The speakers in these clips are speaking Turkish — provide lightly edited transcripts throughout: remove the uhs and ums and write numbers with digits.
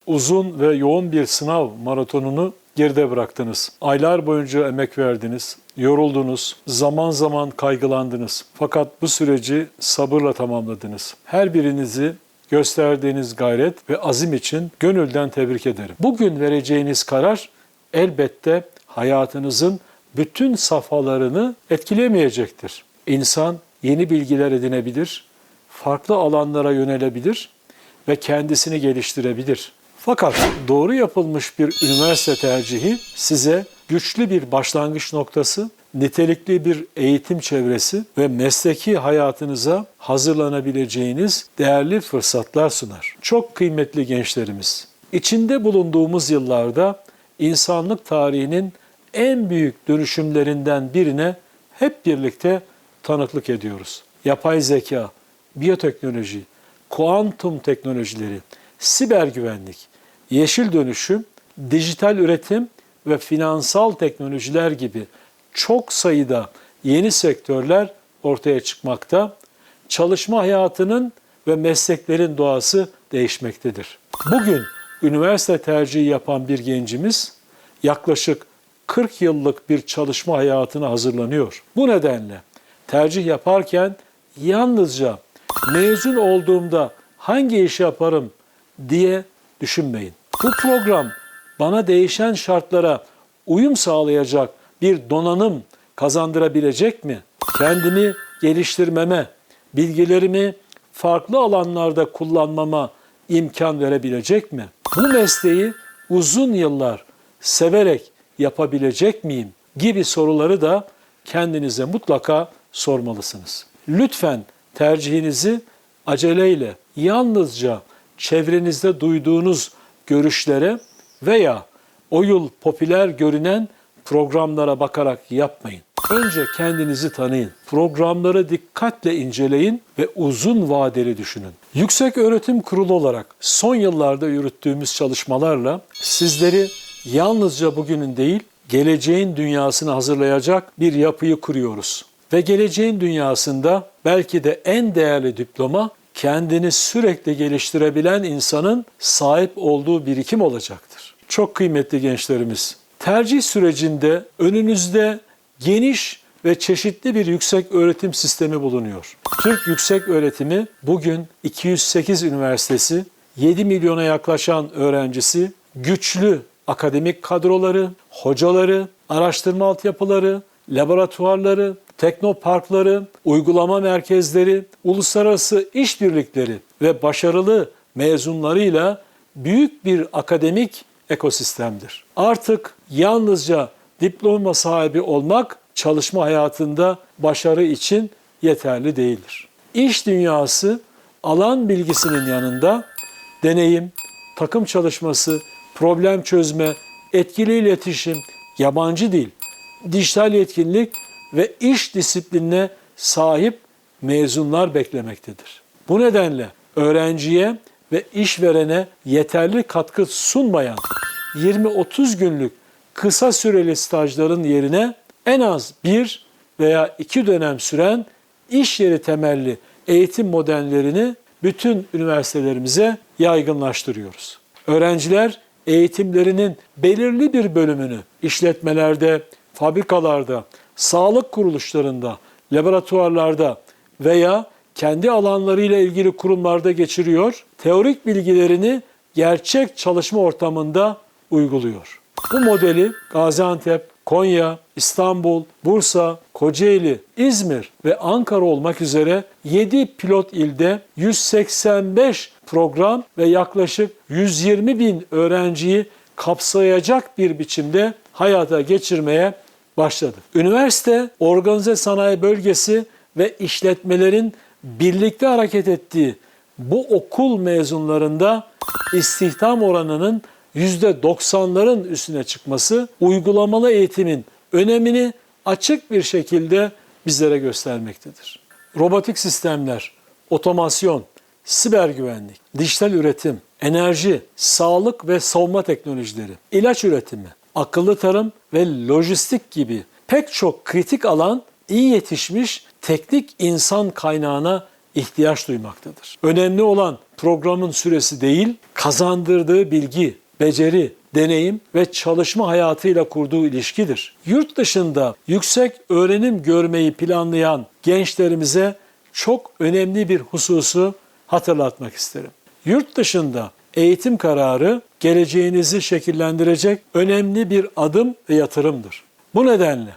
uzun ve yoğun bir sınav maratonunu geride bıraktınız. Aylar boyunca emek verdiniz, yoruldunuz, zaman zaman kaygılandınız. Fakat bu süreci sabırla tamamladınız. Her birinizi gösterdiğiniz gayret ve azim için gönülden tebrik ederim. Bugün vereceğiniz karar elbette hayatınızın bütün safhalarını etkilemeyecektir. İnsan yeni bilgiler edinebilir, farklı alanlara yönelebilir ve kendisini geliştirebilir. Fakat doğru yapılmış bir üniversite tercihi size güçlü bir başlangıç noktası, nitelikli bir eğitim çevresi ve mesleki hayatınıza hazırlanabileceğiniz değerli fırsatlar sunar. Çok kıymetli gençlerimiz, içinde bulunduğumuz yıllarda insanlık tarihinin en büyük dönüşümlerinden birine hep birlikte tanıklık ediyoruz. Yapay zeka, biyoteknoloji, kuantum teknolojileri, siber güvenlik, yeşil dönüşüm, dijital üretim ve finansal teknolojiler gibi çok sayıda yeni sektörler ortaya çıkmakta, çalışma hayatının ve mesleklerin doğası değişmektedir. Bugün üniversite tercihi yapan bir gencimiz yaklaşık 40 yıllık bir çalışma hayatına hazırlanıyor. Bu nedenle tercih yaparken yalnızca mezun olduğumda hangi işi yaparım diye düşünmeyin. Bu program bana değişen şartlara uyum sağlayacak bir donanım kazandırabilecek mi? Kendimi geliştirmeme, bilgilerimi farklı alanlarda kullanmama imkan verebilecek mi? Bu mesleği uzun yıllar severek yapabilecek miyim? Gibi soruları da kendinize mutlaka sormalısınız. Lütfen tercihinizi aceleyle, yalnızca çevrenizde duyduğunuz görüşlere veya o yıl popüler görünen programlara bakarak yapmayın. Önce kendinizi tanıyın, programları dikkatle inceleyin ve uzun vadeli düşünün. Yükseköğretim Kurulu olarak son yıllarda yürüttüğümüz çalışmalarla sizleri yalnızca bugünün değil, geleceğin dünyasını hazırlayacak bir yapıyı kuruyoruz. Ve geleceğin dünyasında belki de en değerli diploma, kendini sürekli geliştirebilen insanın sahip olduğu birikim olacaktır. Çok kıymetli gençlerimiz, tercih sürecinde önünüzde geniş ve çeşitli bir yüksek öğretim sistemi bulunuyor. Türk yüksek öğretimi bugün 208 üniversitesi, 7 milyona yaklaşan öğrencisi, güçlü akademik kadroları, hocaları, araştırma altyapıları, laboratuvarları, teknoparkları, uygulama merkezleri, uluslararası işbirlikleri ve başarılı mezunlarıyla büyük bir akademik ekosistemdir. Artık yalnızca diploma sahibi olmak çalışma hayatında başarı için yeterli değildir. İş dünyası alan bilgisinin yanında deneyim, takım çalışması, problem çözme, etkili iletişim, yabancı dil, dijital yetkinlik ve iş disiplinine sahip mezunlar beklemektedir. Bu nedenle öğrenciye ve işverene yeterli katkı sunmayan 20-30 günlük kısa süreli stajların yerine en az 1 veya 2 dönem süren iş yeri temelli eğitim modellerini bütün üniversitelerimize yaygınlaştırıyoruz. Öğrenciler eğitimlerinin belirli bir bölümünü işletmelerde, fabrikalarda, sağlık kuruluşlarında, laboratuvarlarda veya kendi alanlarıyla ilgili kurumlarda geçiriyor, teorik bilgilerini gerçek çalışma ortamında uyguluyor. Bu modeli Gaziantep, Konya, İstanbul, Bursa, Kocaeli, İzmir ve Ankara olmak üzere 7 pilot ilde 185 program ve yaklaşık 120 bin öğrenciyi kapsayacak bir biçimde hayata geçirmeye başladı. Üniversite, organize sanayi bölgesi ve işletmelerin birlikte hareket ettiği bu okul mezunlarında istihdam oranının %90'ların üstüne çıkması, uygulamalı eğitimin önemini açık bir şekilde bizlere göstermektedir. Robotik sistemler, otomasyon, siber güvenlik, dijital üretim, enerji, sağlık ve savunma teknolojileri, ilaç üretimi, akıllı tarım ve lojistik gibi pek çok kritik alan iyi yetişmiş teknik insan kaynağına ihtiyaç duymaktadır. Önemli olan programın süresi değil, kazandırdığı bilgi, beceri, deneyim ve çalışma hayatıyla kurduğu ilişkidir. Yurt dışında yüksek öğrenim görmeyi planlayan gençlerimize çok önemli bir hususu hatırlatmak isterim. Yurt dışında eğitim kararı geleceğinizi şekillendirecek önemli bir adım ve yatırımdır. Bu nedenle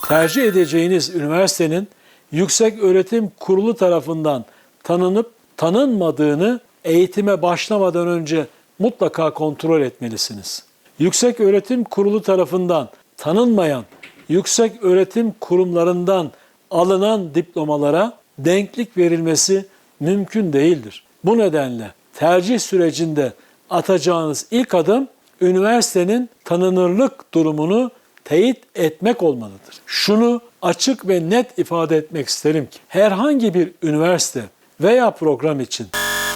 tercih edeceğiniz üniversitenin Yükseköğretim Kurulu tarafından tanınıp tanınmadığını eğitime başlamadan önce mutlaka kontrol etmelisiniz. Yükseköğretim Kurulu tarafından tanınmayan yükseköğretim kurumlarından alınan diplomalara denklik verilmesi mümkün değildir. Bu nedenle tercih sürecinde atacağınız ilk adım üniversitenin tanınırlık durumunu teyit etmek olmalıdır. Şunu açık ve net ifade etmek isterim ki herhangi bir üniversite veya program için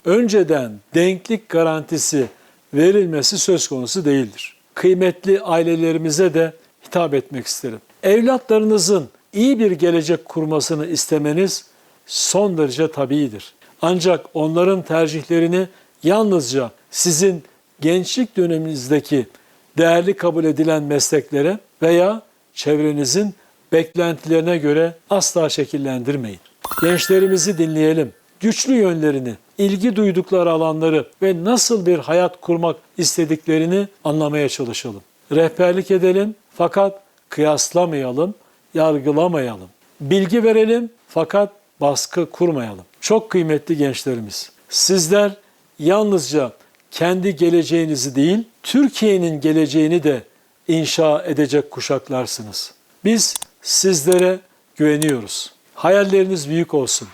önceden denklik garantisi verilmesi söz konusu değildir. Kıymetli ailelerimize de hitap etmek isterim. Evlatlarınızın iyi bir gelecek kurmasını istemeniz son derece tabiidir. Ancak onların tercihlerini yalnızca sizin gençlik döneminizdeki değerli kabul edilen mesleklere veya çevrenizin beklentilerine göre asla şekillendirmeyin. Gençlerimizi dinleyelim. Güçlü yönlerini, ilgi duydukları alanları ve nasıl bir hayat kurmak istediklerini anlamaya çalışalım. Rehberlik edelim fakat kıyaslamayalım, yargılamayalım. Bilgi verelim fakat baskı kurmayalım. Çok kıymetli gençlerimiz, sizler yalnızca kendi geleceğinizi değil, Türkiye'nin geleceğini de inşa edecek kuşaklarsınız. Biz sizlere güveniyoruz. Hayalleriniz büyük olsun.